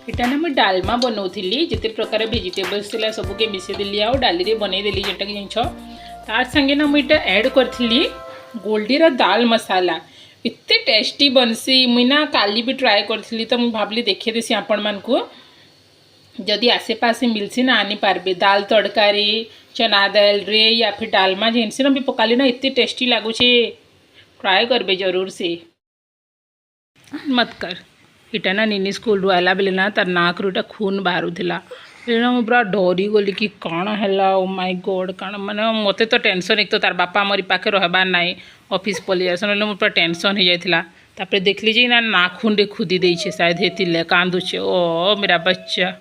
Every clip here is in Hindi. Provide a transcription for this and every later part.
इटा ना मुझे डालमा बनाऊली जिते प्रकार भेजिटेबल्स थी सबके मिसेदेली आउ डाली बनईदेली जेटा कि जिन तार संगे ना मुझे ऐड करी गोल्डीर दाल मसाला एत टेस्टी बनसी मुई ना काली भी ट्राए करी तो मुझे भाविली देखे देसी आपण मानकु जदि आसे पासे मिलसी ना आनी पारबे दाल तड़कारी चना दाल रे या फिर डालमा जेनसी ना भी पकाली ना एत टेस्टी लगुचे ट्राए करबे जरूर से मत कर इटा ना निनी स्कूल रू आला बेले ना तार नाक रू खून बाहरुला ना मुझे पूरा डरी गली कि कौन है ओ माय गॉड कौन माने मते तो टेंशन एक तो तार बापा मोरी पाखे रहबार नाई ऑफिस पलि आस ना मुझे पूरा टेंशन हो जाता तापर देखली जे ना नाखून रे खुदी देछे शायद हेतिले कांदुचे ओ मेरा बच्चा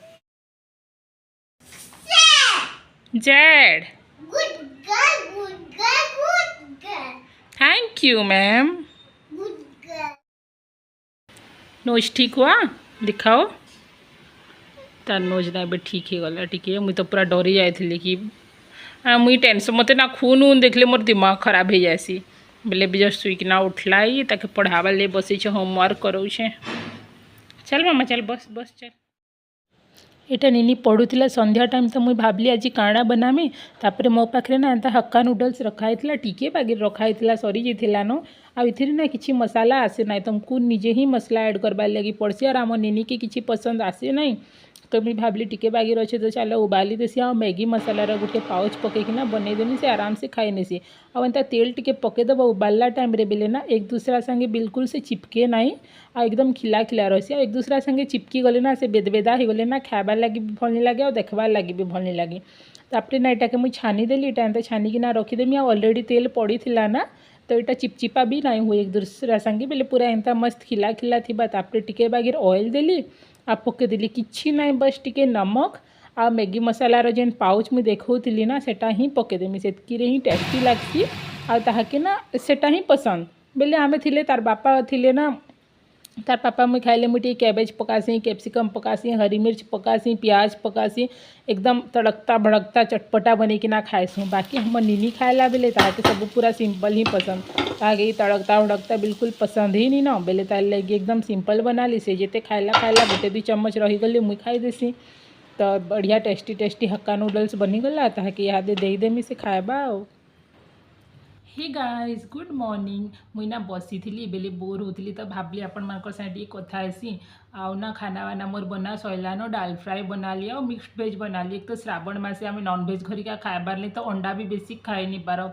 जैड थैंक यू मैम नोज ठीक हुआ दिखाओ तार नोज ना ए ठीक हो गला टी मुझे तो पूरा डरी जाइली कि मुई टेंशन मत ना खून उन देखले मोर दिमाग खराब हो जासी बोले भी जस्ट सुईकिना उठला ताके पढ़ावा ले बसी होमवर्क कराऊे चल मामा चल बस बस चल एटा निनी पढ़ुला संध्या टाइम तो मुझे भाविली आज काଣା बनामी तापर मो पाखे ना एंता हक्का नूडल्स रखाई टीके बागे रखाई सरी जाइला नो आउ ना किसी मसाला आसे ना तुमको निजे ही मसला ऐड करवार लगी पड़सी और आम निनी के किसी पसंद आसे ना तो मुझे भाविली टिके बागे अच्छे तो चलो उबाली देसी आ मैगी मसालार गोटे पाउच पकईकिना बनईदेमी से आराम से खाई नेसी आंता तेल टिके पकईदेव उबाला टाइम रे बेले ना एक दूसरा संगे बिल्कुल से चिपके ना आ एकदम खिला खिला रही एक दूसरा संगे चिपकी गले ना से बेदबेदा हो गले ना खाबार लगी भी भल नहीं लगे और देखबार लगी भी भल नहीं लगे तापर ना यहाँ मुझे छानी देली एंता छानिकिना रखीदेमी ऑलरेडी तेल पड़ी थी ना तो यहाँ चिपचिपा भी ना हुए एक दूसरा संगे बेले पूरा एंता मस्त खिला खिला थी तापर टिके बागे ऑयल देली आ पकईदेली कि ना बस टिके नमक आ मैगी मसालार जेन पाउच मुझे देखी ना सेटा ही पकईदेमी से ही टेस्टी लगसी आ ताके ना सेटा ही पसंद बेले आमे थिले तार बापा थिले ना तार पापा मुझे खाइले मुझे कैबेज पकासी कैप्सिकम पकासी हरी मिर्च पकासी प्याज पकासी एकदम तड़कता भड़कता चटपटा बनी कि ना खाएसूँ बाकी हम निनी खाएला बेले ताके सब पूरा सिंपल ही पसंद ताकि तड़कता भड़कता बिल्कुल पसंद ही नहीं ना बेले तार लगी एकदम सिंपल बना ली से जेते खाएला खाएला गोटे दु चम्मच रही गली मुई खाई देसी तो बढ़िया टेस्टी टेस्टी हक्का नूडल्स बनीगला ताकि इहादे देदेमी से खाएबा। हे गाइज गुड मॉर्निंग मुई ना बसी थी बेले बोर होती तो भाविली आपण मान साथ कथा हेसी आउ ना खाना वाना मोर बना सैलान डाल फ्राए बना लिया और मिक्सड भेज बना ली एक तो श्रावण मासे आम नॉन भेज घरिका खाइबार नहीं तो अंडा भी बेसी खाई नहीं पार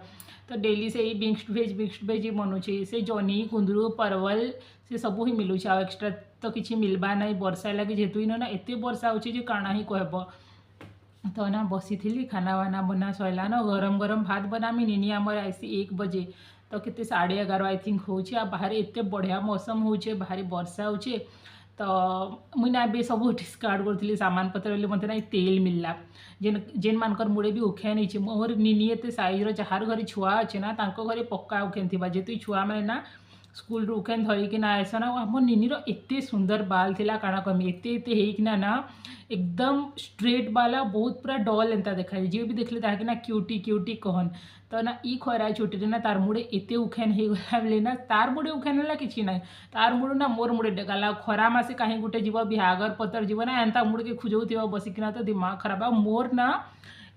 तो डेली से ही मिक्सड भेज ही बनुचे से जनी कुंदरू परवल से सब ही मिलूचे आ एक्सट्रा तो किसी मिलवा ना वर्षा लगे जेहेतु इन ना एत वर्षा हो काଣା ही कहब तो ना बसी थी खाना वाना बना सैला न गरम गरम भात बनामी निनी आमर आसी 1 बजे तो केते 11:30 आई थिंक हो बाहर एत बढ़िया मौसम हो बाहर वर्षा हो तो मुई ना बे सब डिस्कार्ड करी सामान पत्र मत ना तेल मिलला जेन मानकर मुड़े भी उखे नहीं मोर निनी एत साइज्र जार घर छुआ अच्छे ना घरे पक्का उखेन थी जेहेतु छुआ मैंने ना स्कूल उखेन धरिकी ना आसन आम निनीर एत सुंदर बाल थिला काଣା कमी एत होना ना एकदम स्ट्रेट बाला बहुत पूरा डल एंता देखा जी भी देखले ताकि ना क्यूटी क्यूटी कहन तो ना ई खरा छुट्टी ना तार मुड़े एत उखेन हो गला बेले ना तार मुड़े उखेन है कि ना तार मुड़ ना मोर मुड़े डेगाला खरा मासे कहीं गोटे जीव बिहागर पतर जीव ना एंता मुड़ के खुजौथिव बसिकिना तो दिमाग खराब मोर ना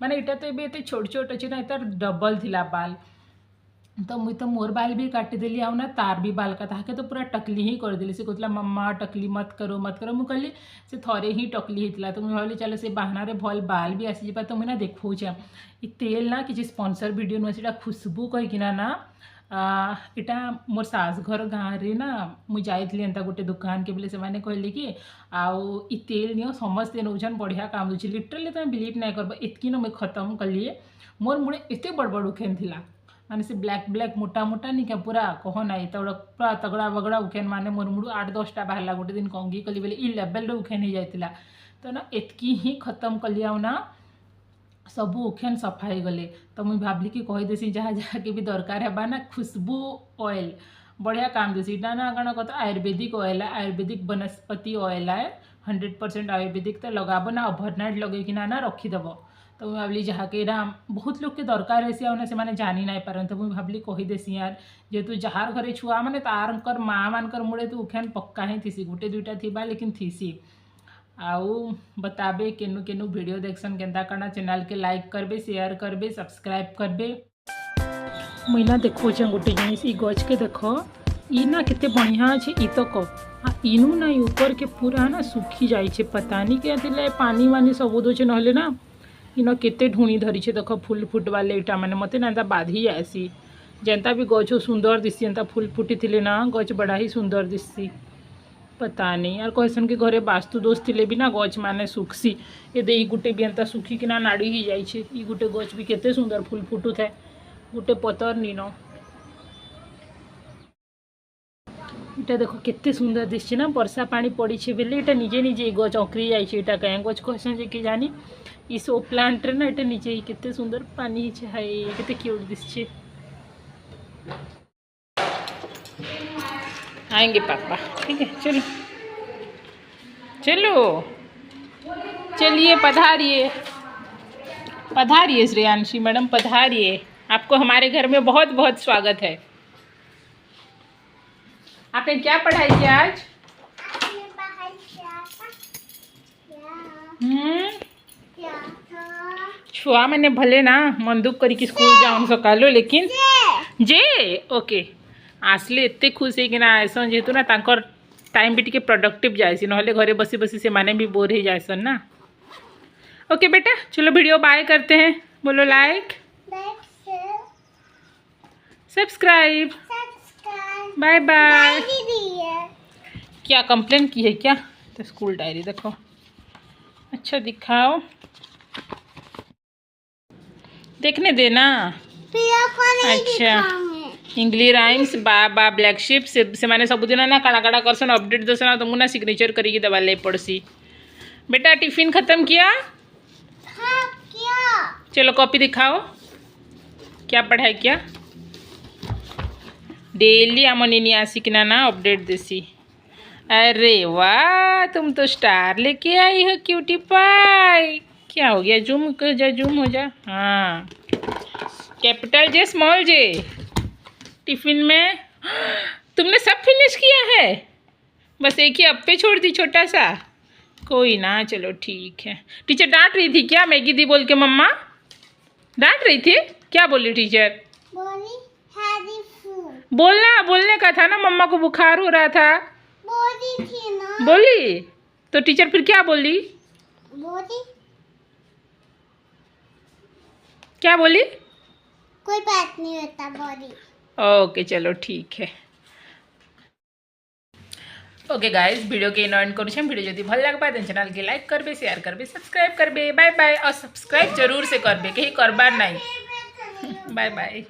माने इटा तो ये छोट छोट अच्छे ना तार डबल थिला बाल तो मुई तो मोर बाल भी काटिदेली आउ ना तार भी बाल का ताके तो पूरा टकली ही करदेली से कहला मम्मा टकली मत करो मुझे कहली से थरे ही टकली होता तो मुझे भाविली चलो से बाहना भल बाल भी आसी जा तो मुझे ना देखौचे ये तेल ना किसी स्पॉन्सर वीडियो नुहे से खुशबू कहीकिना ना इटा मोर सास घर गाँव रे ना मुझे जाइली एंता गोटे दुकान के बोले से मैंने कहले कि आउ ई तेल नियो समस्ते नौछन बढ़िया काम दूसरी लिटरली तुम बिलीव नहीं करब इतकी न मुझे खत्म कलिए मोर मुड़े एत बड़ बड़ उखेन थिला माने से ब्लैक ब्लैक मोटा मोटा नहीं क्या पूरा कह ना पूरा तगड़ा बगड़ा उखेन माने मोर मुड़ 8-10टा बाहर गोटे दिन कंगी कली बेले ई लेवल उखेन हो जाता तो ना एतकी ही खत्म कली आउ ना सब उखेन सफा हो गले तो मुझे भाविली कि कहीदेसी जहाँ जहाँ के भी दरकार है ना खुशबू ऑयल बढ़िया काम देसी ना कण कह आयुर्वेदिक ऑयल है आयुर्वेदिक वनस्पति ऑयल है 100% आयुर्वेदिक तो लगाब ना ओवरनाइट लगे ना रखीदेव तो मुझे भाविली जहाँ के ना बहुत लोग के दरकार है से मैंने जानी ना पारन तो मुझे भाविली कहीदेसी यार जेहेतु जार घरे छुआ मैंने तार माँ मानकर मुड़े तो उखेन पक्का ही थीसी गोटे 2टा थी लेकिन थीसी आउ बताबे केनु केनु वीडियो देखसन केन्ता करना चैनल के लाइक करबे शेयर करबे सब्सक्राइब करबे। मुई ना देखो गोटे जिनिस ई गछ के देख ई ना केते बढ़िया अच्छे ई तक आ इनू ना ऊपर के पूरा ना सुखी जाइए पता नहीं क्या पानी वानी सब दौचे नहले ना इन केते ढूणी धरी देख फुल फुटवा लेटा मैंने मत ना बाधी जाएसी जेनता भी गछ सुंदर दिसी एंता फुल फुटी थी ना गछ बड़ा ही सुंदर दिसी पता नहीं यार कहसन कि घरे वास्तु दोष थे भी ना गछ माने सुखसी ये गुटे भी एंता सुखिकिना नाड़ी ही जाइए ई गुटे गछ भी केते सुंदर फुल फुटू था गोटे पतर नीन इटा देखो केते सुंदर दिशे ना वर्षा पानी पड़ी बेले इटा निजे निजे गछ अकरी जाइए कहीं गछ कहसन जे कि जानी ई सो प्लांट रे ना इटा निजे ही केते सुंदर पानी है केते क्यूट दिशे। आएंगे पापा ठीक है चलो चलो चलिए पधारिए पधारिए श्रेयांशी मैडम पधारिए आपको हमारे घर में बहुत बहुत स्वागत है। आपने क्या पढ़ाई किया आज? छुआ मैंने भले ना मन दुख करी कि स्कूल जाऊँ सकालो लेकिन जे ओके आसले एते खुश है कि ना ऐसा जेहेतु ना तांकर टाइम भी टिके प्रोडक्टिव जाएसी नहले घरे बसी बसी से माने भी बोर हो जाएसन ना। ओके बेटा चलो वीडियो बाय करते हैं बोलो लाइक सब्सक्राइब बाय बाय। क्या कंप्लेन की है क्या? तो स्कूल डायरी देखो अच्छा दिखाओ देखने देना। अच्छा इंग्लिश राइम्स बा ब्लैक शिप से मैंने सबुदिन ना काड़ा काड़ा करसन अपडेट दसन तो मुना सिग्नेचर करी दबा ले पड़सी। बेटा टिफिन खत्म किया? हाँ, किया। चलो कॉपी दिखाओ क्या पढ़ाई किया? डेली आमनी आसिकना ना अपडेट देसी। अरे वाह तुम तो स्टार लेके आई हो क्यूटी पाई। क्या हो गया जूम कर जा जूम हो जा। हाँ कैपिटल जे स्मॉल जे टिफिन में तुमने सब फिनिश किया है बस एक ही अप्पे छोड़ दी छोटा सा। कोई ना चलो ठीक है। टीचर डांट रही थी क्या मैगी दी बोल के? मम्मा डांट रही थी क्या? बोली टीचर बोलने का था ना मम्मा को बुखार हो रहा था बोली थी ना। बोली तो टीचर फिर क्या बोली? क्या बोली? कोई बात नहीं होता बोली। ओके चलो ठीक है। ओके गाइस वीडियो के एंड करूँ वीडियो जब भल लग पाए चैनल के लाइक करबे शेयर करबे सब्सक्राइब करबे बाय बाय और सब्सक्राइब जरूर से करबे कहीं करबार नहीं। Bye bye.